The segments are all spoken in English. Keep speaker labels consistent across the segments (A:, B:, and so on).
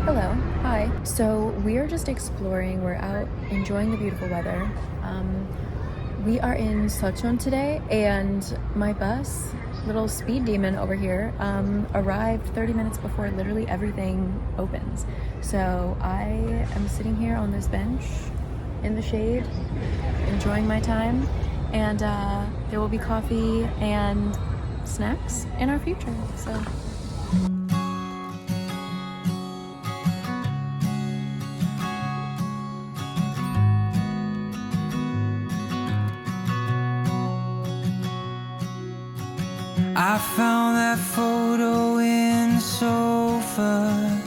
A: Hello, hi. So we are just exploring. We're out enjoying the beautiful weather. We are in Seoul today, and my bus, little speed demon over here, arrived 30 minutes before literally everything opens. So I am sitting here on this bench in the shade, enjoying my time, and there will be coffee and snacks in our future. So.
B: I found that photo in the sofa,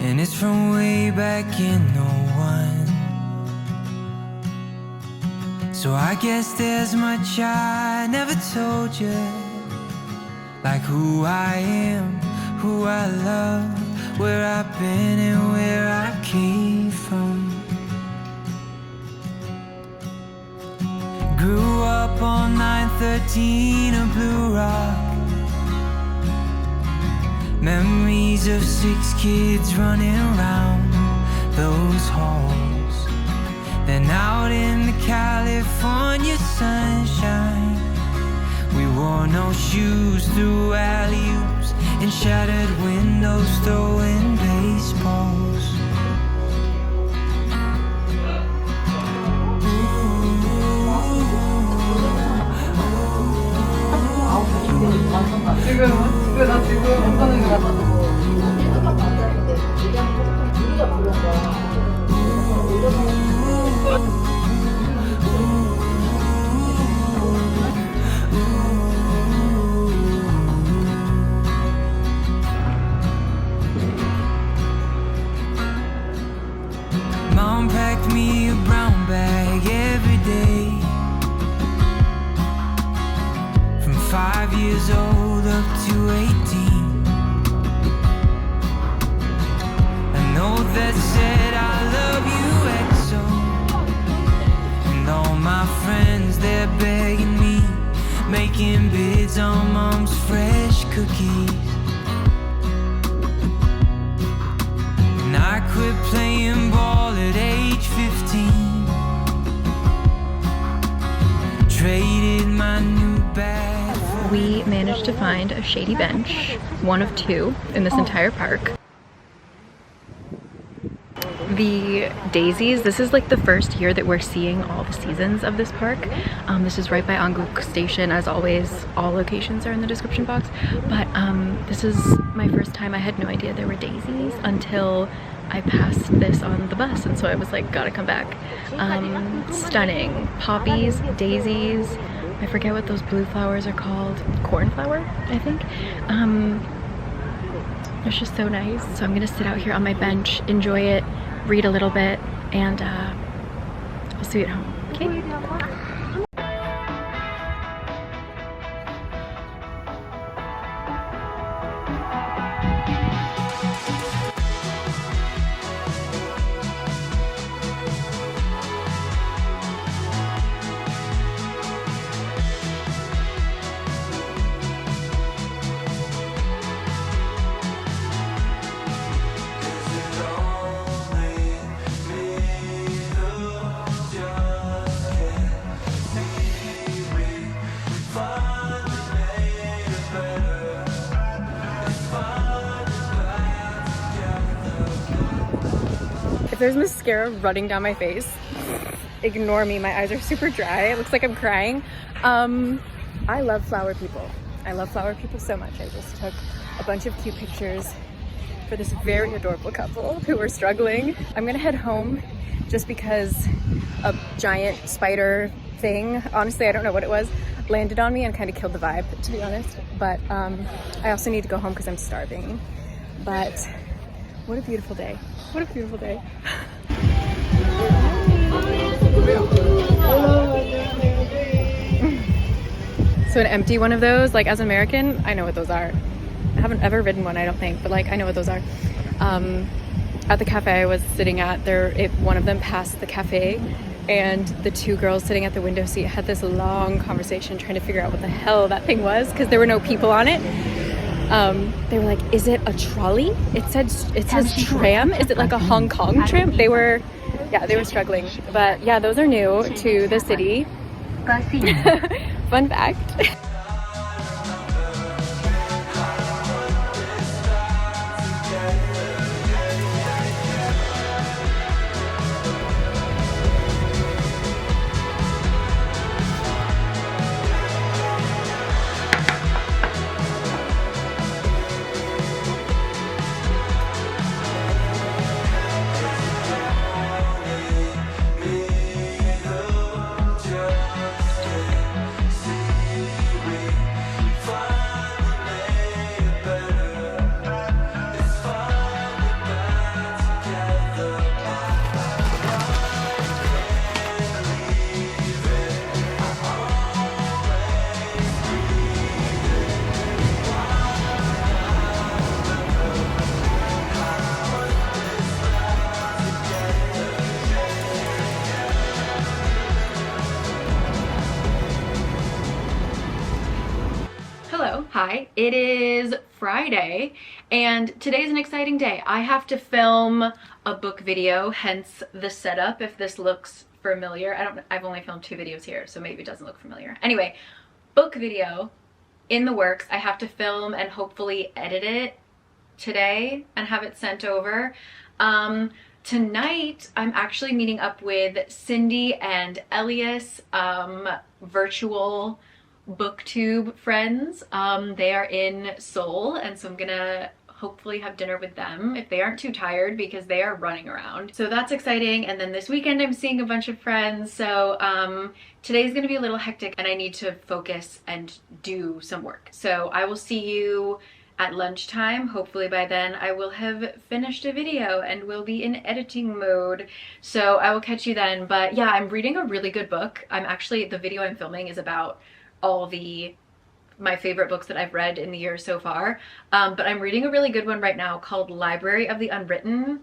B: and it's from way back in '01. So I guess there's much I never told you, like who I am, who I love, where I've been and where I came from. Grew up on 913 of Blue Rock. Memories of 6 kids running around those halls. Then out in the California sunshine, we wore no shoes through alley-oops and shattered windows throwing baseballs.
C: 나 지금 어떤 거
B: Mom packed me a brown bag every day, from 5 years old up to 18. A note that said I love you XO, and all my friends, they're begging me, making bids on Mom's fresh cookies. And I quit playing ball at age 15, traded my new bag.
A: We managed to find a shady bench, one of 2 in this entire park. The daisies, this is like the first year that we're seeing all the seasons of this park. This is right by Anguk Station. As always, all locations are in the description box. But this is my first time. I had no idea there were daisies until I passed this on the bus, and so I was like, gotta come back. Stunning. Poppies, daisies, I forget what those blue flowers are called. Cornflower, I think. It's just so nice. So I'm gonna sit out here on my bench, enjoy it, read a little bit, and I'll see you at home. Okay? If there's mascara running down my face, ignore me. My eyes are super dry. It looks like I'm crying. I love flower people. I love flower people so much. I just took a bunch of cute pictures for this very adorable couple who were struggling. I'm gonna head home just because a giant spider thing, honestly I don't know what it was, landed on me and kind of killed the vibe, to be honest. But I also need to go home because I'm starving. But what a beautiful day. What a beautiful day. So an empty one of those, like as an American, I know what those are. I haven't ever ridden one, I don't think, but like I know what those are. At the cafe I was sitting at, one of them passed the cafe, and the 2 girls sitting at the window seat had this long conversation trying to figure out what the hell that thing was because there were no people on it. They were like, is it a trolley? It says tram. Is it like a Hong Kong tram? They were struggling. But yeah, those are new to the city. Fun fact. Hello, hi, it is Friday and today's an exciting day. I have to film a book video, hence the setup. If this looks familiar, I've only filmed 2 videos here, so maybe it doesn't look familiar. Anyway, book video in the works. I have to film and hopefully edit it today and have it sent over. Tonight I'm actually meeting up with Cindy and Elias, virtual booktube friends. They are in Seoul, and so I'm gonna hopefully have dinner with them if they aren't too tired, because they are running around. So that's exciting. And then this weekend I'm seeing a bunch of friends. So today's gonna be a little hectic and I need to focus and do some work. So I will see you at lunchtime. Hopefully by then I will have finished a video and will be in editing mode. So I will catch you then. But yeah, I'm reading a really good book. The video I'm filming is about all my favorite books that I've read in the year so far. But I'm reading a really good one right now called Library of the Unwritten.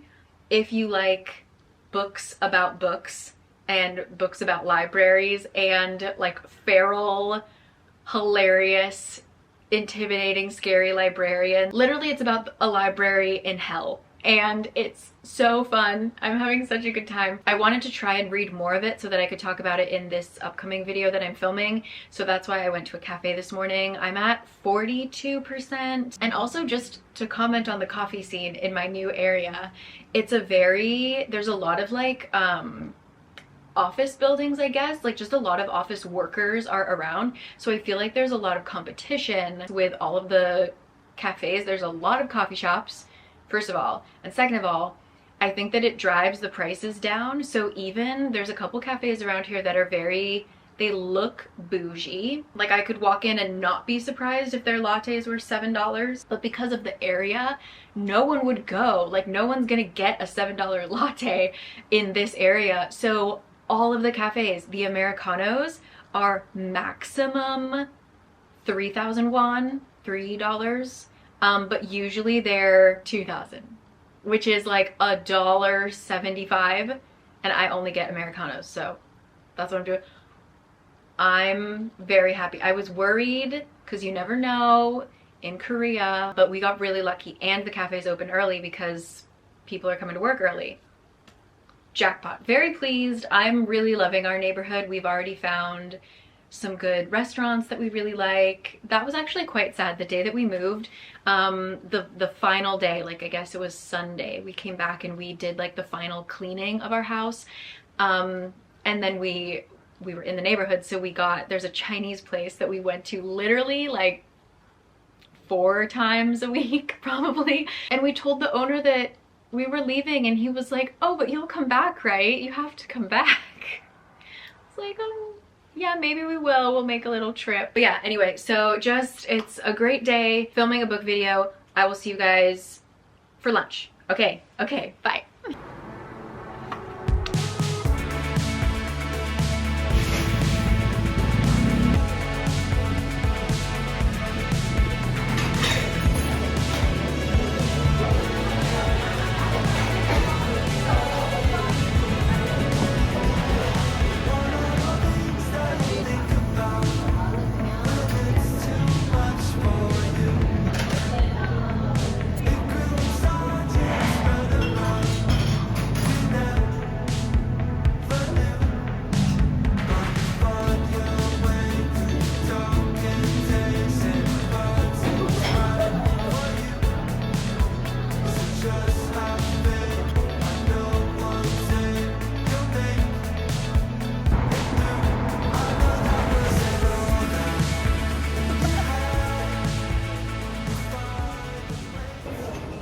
A: If you like books about books and books about libraries and like feral, hilarious, intimidating, scary librarian. Literally, it's about a library in hell. And it's so fun. I'm having such a good time. I wanted to try and read more of it so that I could talk about it in this upcoming video that I'm filming. So that's why I went to a cafe this morning. I'm at 42%. And also, just to comment on the coffee scene in my new area, there's a lot of like office buildings, I guess, like just a lot of office workers are around. So I feel like there's a lot of competition with all of the cafes. There's a lot of coffee shops, first of all, and second of all, I think that it drives the prices down. So even there's a couple cafes around here that are they look bougie. Like I could walk in and not be surprised if their lattes were $7, but because of the area, no one would go. Like no one's gonna get a $7 latte in this area. So all of the cafes, the Americanos, are maximum 3,000 won, $3. But usually they're 2,000, which is like $1.75, and I only get Americanos, so that's what I'm doing. I'm very happy. I was worried because you never know in Korea, but we got really lucky, and the cafe's open early because people are coming to work early. Jackpot. Very pleased. I'm really loving our neighborhood. We've already found some good restaurants that we really like. That was actually quite sad. The day that we moved, the final day, like I guess it was Sunday, we came back and we did like the final cleaning of our house. And then we were in the neighborhood, so there's a Chinese place that we went to literally like 4 times a week probably. And we told the owner that we were leaving, and he was like, oh, but you'll come back, right? You have to come back. It's like, oh, yeah, maybe we will. We'll make a little trip. But yeah, anyway, so it's a great day filming a book video. I will see you guys for lunch. Okay, bye.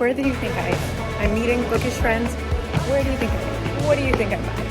A: Where do you think I am? I'm meeting bookish friends. Where do you think I am? What do you think I'm buying?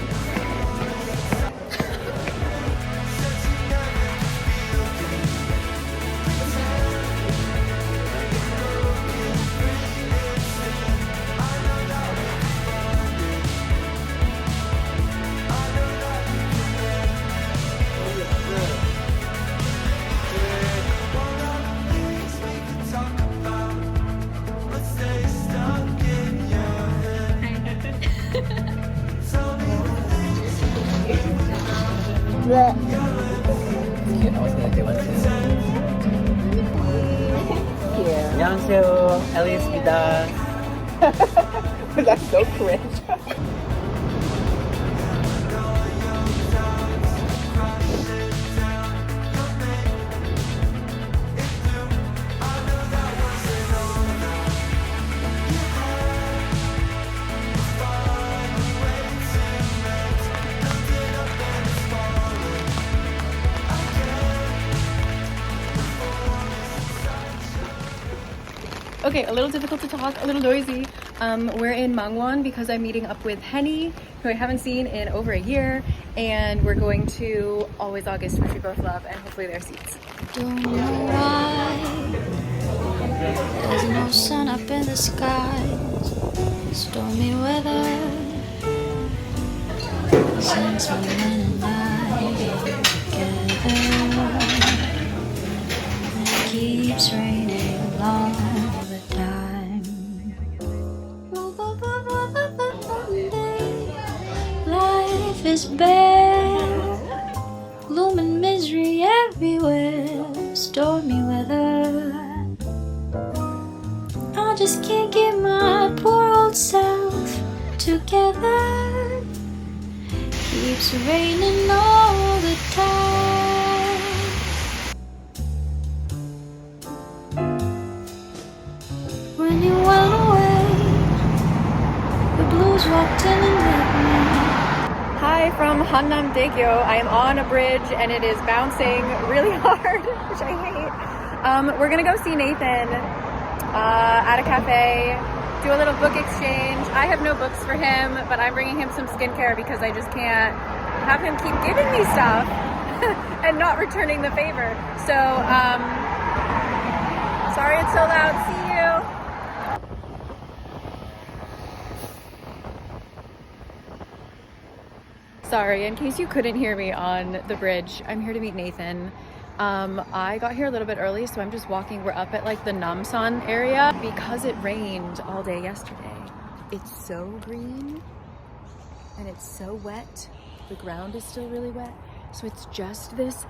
D: 안녕하세요, 엘리스입니다.
C: That's so cringe.
A: Okay, a little difficult to talk, a little noisy. We're in Mangan because I'm meeting up with Henny, who I haven't seen in over a year, and we're going to Always August, which we both love, and hopefully there are seats.
E: Don't know why there's no sun up in the sky. Stormy weather since my man and I get together. It keeps raining all the time. Life is bare, gloom and misery everywhere, stormy weather. I just can't get my poor old self together. Keeps raining all the time. When you went away, the blues walked in and met me.
A: Hi from Hannam-daegyo. I am on a bridge and it is bouncing really hard, which I hate. We're gonna go see Nathan at a cafe, do a little book exchange. I have no books for him, but I'm bringing him some skincare because I just can't have him keep giving me stuff and not returning the favor. So, sorry it's so loud. See you. Sorry, in case you couldn't hear me on the bridge, I'm here to meet Nathan. I got here a little bit early, so I'm just walking. We're up at like the Namsan area because it rained all day yesterday. It's so green and it's so wet. The ground is still really wet. So it's just this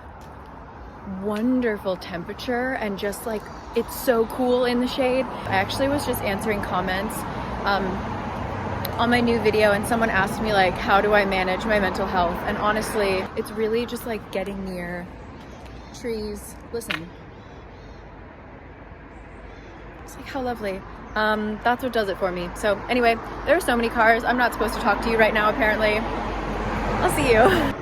A: wonderful temperature and just like, it's so cool in the shade. I actually was just answering comments on my new video and someone asked me like, how do I manage my mental health? And honestly, it's really just like getting near trees. Listen. It's like, how lovely. That's what does it for me. So anyway, there are so many cars. I'm not supposed to talk to you right now, apparently. I'll see you.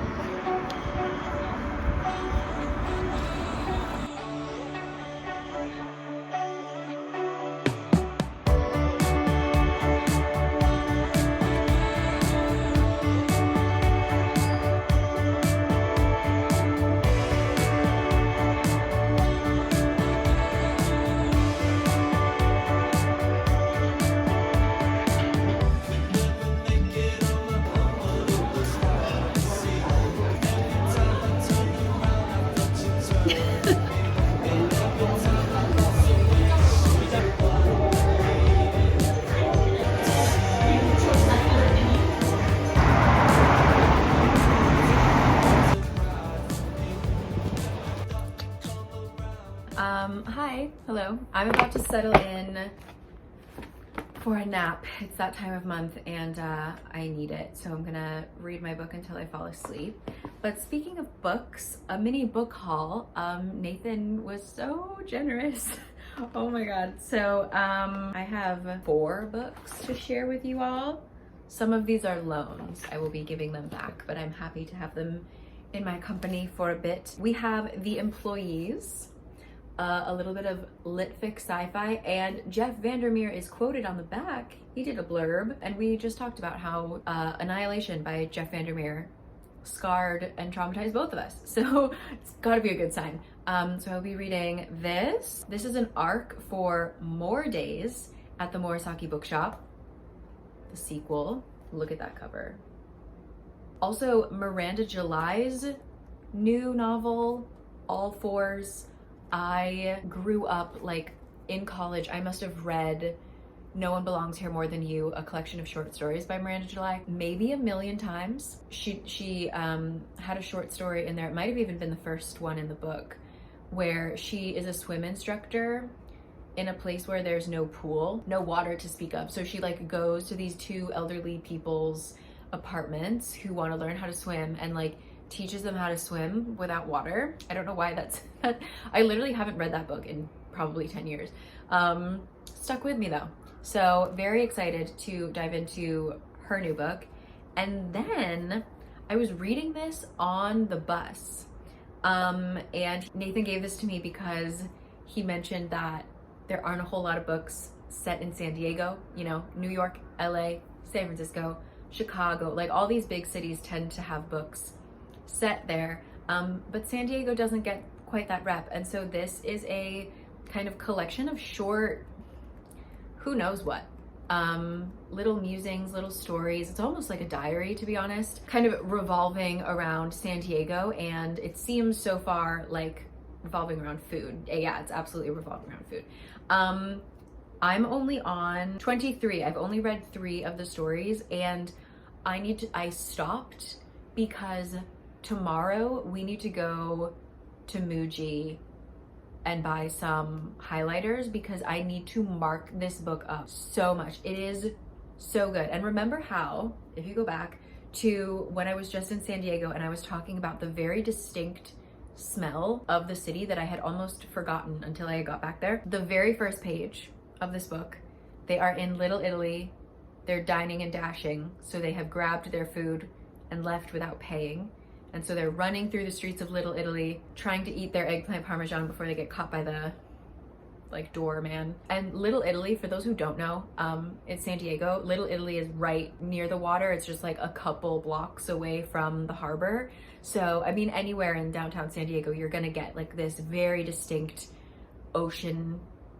A: Hi, hello. I'm about to settle in for a nap. It's that time of month and I need it. So I'm gonna read my book until I fall asleep. But speaking of books, a mini book haul. Nathan was so generous. Oh my God. So I have 4 books to share with you all. Some of these are loans. I will be giving them back, but I'm happy to have them in my company for a bit. We have The Employees, a little bit of lit fic sci-fi, and Jeff Vandermeer is quoted on the back. He did a blurb, and we just talked about how Annihilation by Jeff Vandermeer scarred and traumatized both of us. So it's gotta be a good sign. So I'll be reading this. This is an arc for More Days at the Morisaki Bookshop, the sequel. Look at that cover. Also, Miranda July's new novel, All Fours. I grew up, like, in college, I must have read No One Belongs Here More Than You, a collection of short stories by Miranda July, maybe a million times. She had a short story in there, it might have even been the first one in the book, where she is a swim instructor in a place where there's no pool, no water to speak of. So she like goes to these two elderly people's apartments who want to learn how to swim and like teaches them how to swim without water. I don't know why that's I literally haven't read that book in probably 10 years. Stuck with me though. So very excited to dive into her new book. And then I was reading this on the bus. And Nathan gave this to me because he mentioned that there aren't a whole lot of books set in San Diego, you know, New York, LA, San Francisco, Chicago, like all these big cities tend to have books set there. But San Diego doesn't get quite that rep. And so this is a kind of collection of short, who knows what, little musings, little stories. It's almost like a diary, to be honest, kind of revolving around San Diego. And it seems so far like revolving around food. Yeah, it's absolutely revolving around food. I'm only on 23. I've only read 3 of the stories, and I stopped because tomorrow we need to go to Muji and buy some highlighters because I need to mark this book up so much. It is so good. And remember how, if you go back to when I was just in San Diego and I was talking about the very distinct smell of the city that I had almost forgotten until I got back there. The very first page of this book, they are in Little Italy. They're dining and dashing. So they have grabbed their food and left without paying. And so they're running through the streets of Little Italy, trying to eat their eggplant parmesan before they get caught by the like doorman. And Little Italy, for those who don't know, it's San Diego. Little Italy is right near the water. It's just like a couple blocks away from the harbor. So, I mean, anywhere in downtown San Diego, you're gonna get like this very distinct ocean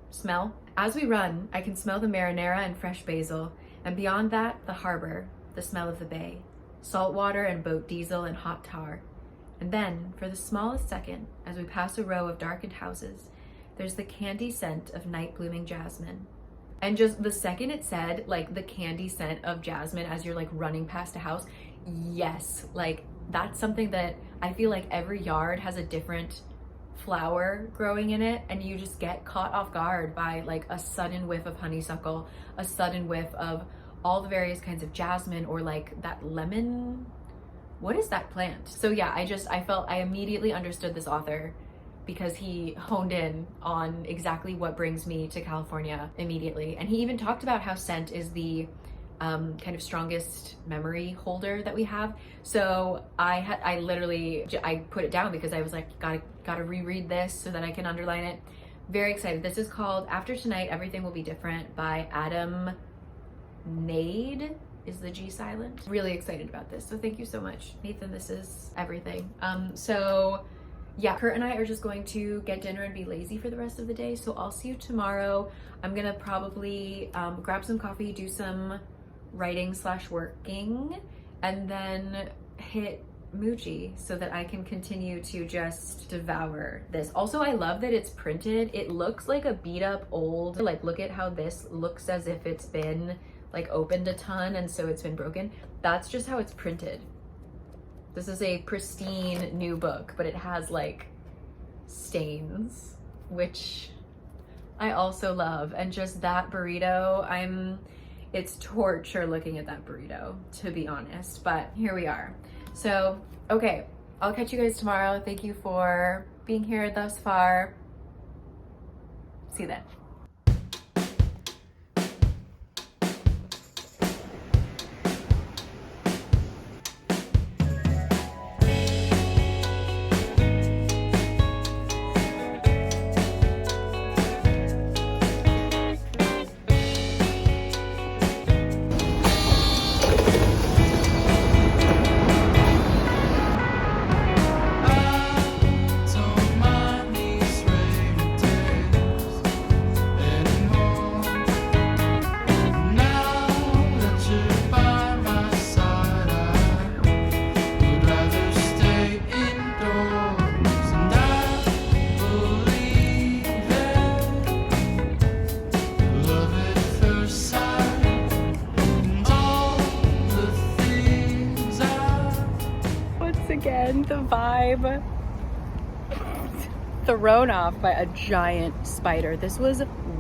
A: smell. As we run, I can smell the marinara and fresh basil. And beyond that, the harbor, the smell of the bay, salt water and boat diesel and hot tar. And then, for the smallest second, as we pass a row of darkened houses, there's the candy scent of night blooming jasmine. And just the second it said like the candy scent of jasmine as you're like running past a house, yes, like that's something that I feel like every yard has a different flower growing in it, and you just get caught off guard by like a sudden whiff of honeysuckle, a sudden whiff of all the various kinds of jasmine, or like that lemon, what is that plant? So yeah, I immediately understood this author because he honed in on exactly what brings me to California immediately. And he even talked about how scent is the kind of strongest memory holder that we have. So I literally put it down because I was like, gotta reread this so that I can underline it. Very excited. This is called After Tonight, Everything Will Be Different by Adam Nade. Is the G silent? Really excited about this. So thank you so much, Nathan. This is everything. So yeah, Kurt and I are just going to get dinner and be lazy for the rest of the day. So I'll see you tomorrow. I'm gonna probably grab some coffee, do some writing/working, and then hit Muji so that I can continue to just devour this. Also, I love that it's printed. It looks like a beat up old, like look at how this looks as if it's been like opened a ton and so it's been broken. That's just how it's printed. This is a pristine new book, but it has like stains, which I also love. And just that burrito, it's torture looking at that burrito, to be honest, but here we are. So, okay, I'll catch you guys tomorrow. Thank you for being here thus far. See you then. the vibe. Thrown off by a giant spider. This was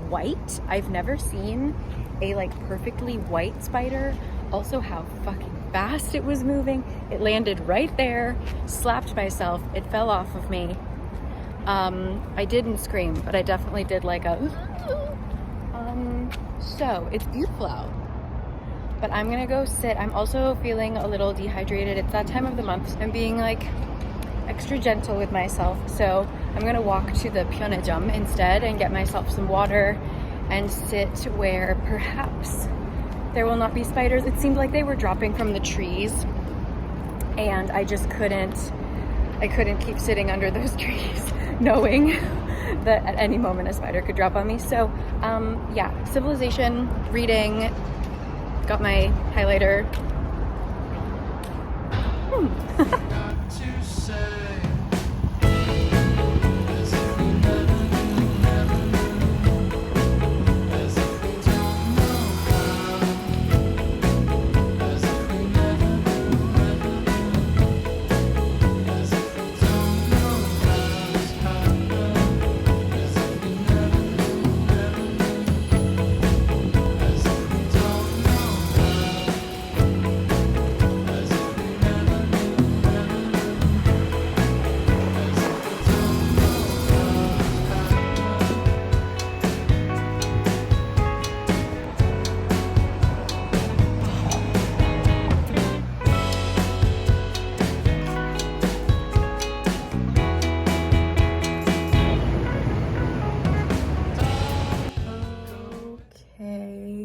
A: white. I've never seen a like perfectly white spider. Also how fucking fast it was moving. It landed right there, slapped myself. It fell off of me. I didn't scream, but I definitely did like a so it's beautiful out. But I'm gonna go sit. I'm also feeling a little dehydrated. It's that time of the month. I'm being like extra gentle with myself. So I'm gonna walk to the Pyeongjam instead and get myself some water and sit where perhaps there will not be spiders. It seemed like they were dropping from the trees and I just couldn't keep sitting under those trees knowing that at any moment a spider could drop on me. So yeah, civilization, reading, got my highlighter.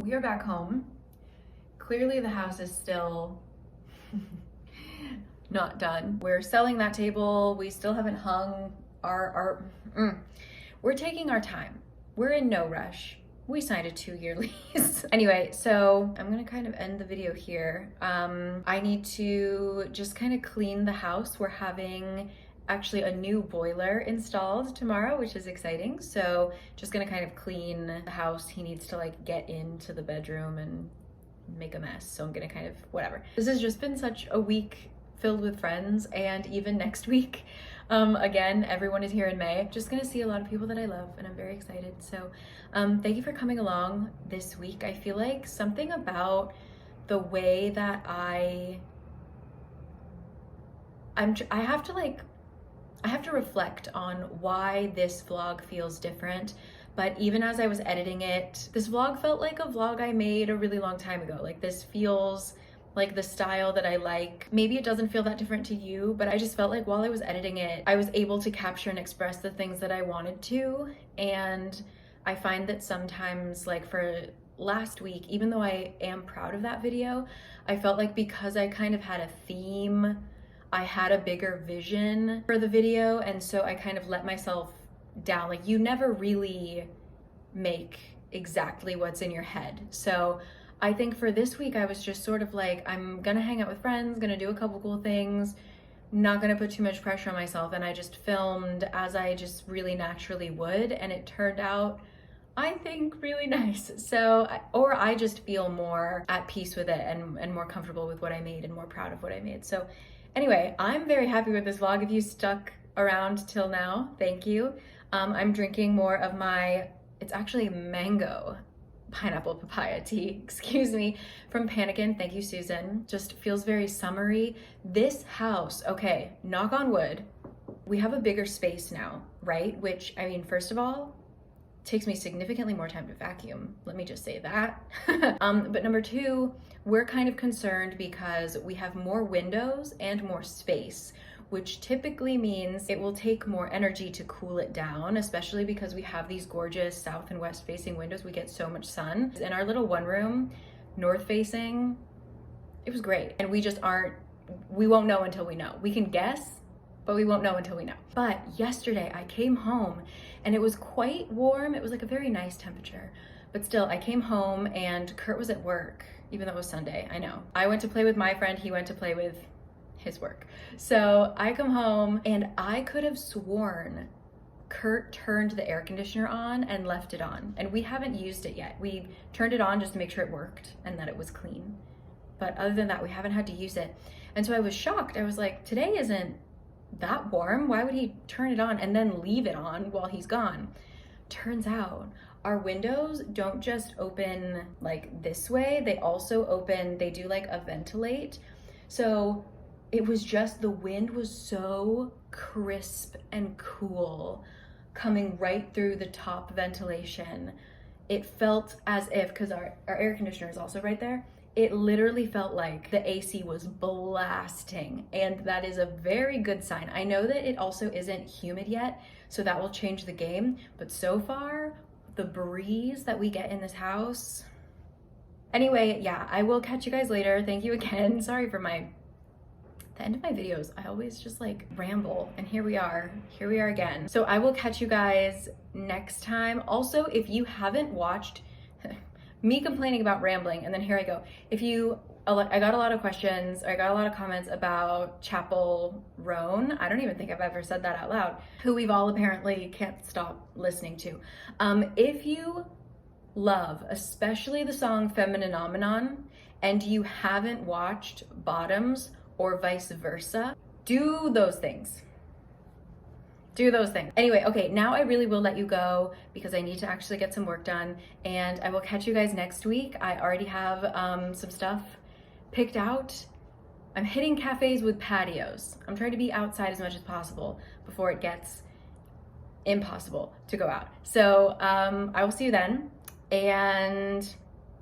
A: We are back home. Clearly the house is still not done. We're selling that table. We still haven't hung our we're taking our time. We're in no rush. We signed a 2-year lease. Anyway, so I'm gonna kind of end the video here. I need to just kind of clean the house. We're having actually a new boiler installed tomorrow, which is exciting. So just gonna kind of clean the house. He needs to like get into the bedroom and make a mess. So I'm gonna kind of, whatever. This has just been such a week filled with friends, and even next week, again, everyone is here in May. Just gonna see a lot of people that I love and I'm very excited. So thank you for coming along this week. I feel like something about the way that I have to reflect on why this vlog feels different. But even as I was editing it, this vlog felt like a vlog I made a really long time ago. Like this feels like the style that I like. Maybe it doesn't feel that different to you, but I just felt like while I was editing it, I was able to capture and express the things that I wanted to. And I find that sometimes, like for last week, even though I am proud of that video, I felt like because I kind of had a theme, I had a bigger vision for the video, and so I kind of let myself down. Like you never really make exactly what's in your head. So I think for this week, I was just sort of like, I'm gonna hang out with friends, gonna do a couple cool things, not gonna put too much pressure on myself. And I just filmed as I just really naturally would, and it turned out, I think, really nice. So, or I just feel more at peace with it and more comfortable with what I made and more proud of what I made. So anyway, I'm very happy with this vlog. If you stuck around till now, thank you. I'm drinking more of my, it's actually mango pineapple papaya tea, excuse me, from Mangan. Thank you, Susan. Just feels very summery. This house, okay, knock on wood, we have a bigger space now, right? Which, I mean, first of all, takes me significantly more time to vacuum. Let me just say that. But number two, we're kind of concerned because we have more windows and more space, which typically means it will take more energy to cool it down, especially because we have these gorgeous south and west facing windows. We get so much sun. In our little one room, north facing, it was great. And we just we won't know until we know. We can guess, but we won't know until we know. But yesterday I came home and it was quite warm. It was like a very nice temperature, but still I came home and Kurt was at work, even though it was Sunday, I know. I went to play with my friend, he went to play with his work. So I come home and I could have sworn Kurt turned the air conditioner on and left it on. And we haven't used it yet. We turned it on just to make sure it worked and that it was clean. But other than that, we haven't had to use it. And so I was shocked. I was like, today isn't that warm? Why would he turn it on and then leave it on while he's gone? Turns out our windows don't just open like this way, they also open, they do like a ventilate. So it was just, the wind was so crisp and cool coming right through the top ventilation. It felt as if, because our air conditioner is also right there, it literally felt like the AC was blasting, and that is a very good sign. I know that it also isn't humid yet, so that will change the game, but so far, the breeze that we get in this house. Anyway, yeah, I will catch you guys later. Thank you again. Sorry for the end of my videos. I always just like ramble, and here we are again. So I will catch you guys next time. Also, if you haven't watched me complaining about rambling, and then here I go. I got a lot of questions, or I got a lot of comments about Chapel Roan. I don't even think I've ever said that out loud, who we've all apparently can't stop listening to. If you love, especially the song Femininomenon, and you haven't watched Bottoms or vice versa, do those things. Do those things. Anyway, okay, now I really will let you go because I need to actually get some work done, and I will catch you guys next week. I already have some stuff picked out. I'm hitting cafes with patios. I'm trying to be outside as much as possible before it gets impossible to go out. So I will see you then, and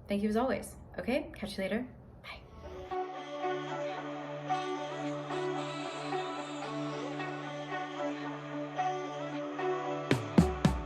A: thank you as always. Okay, catch you later.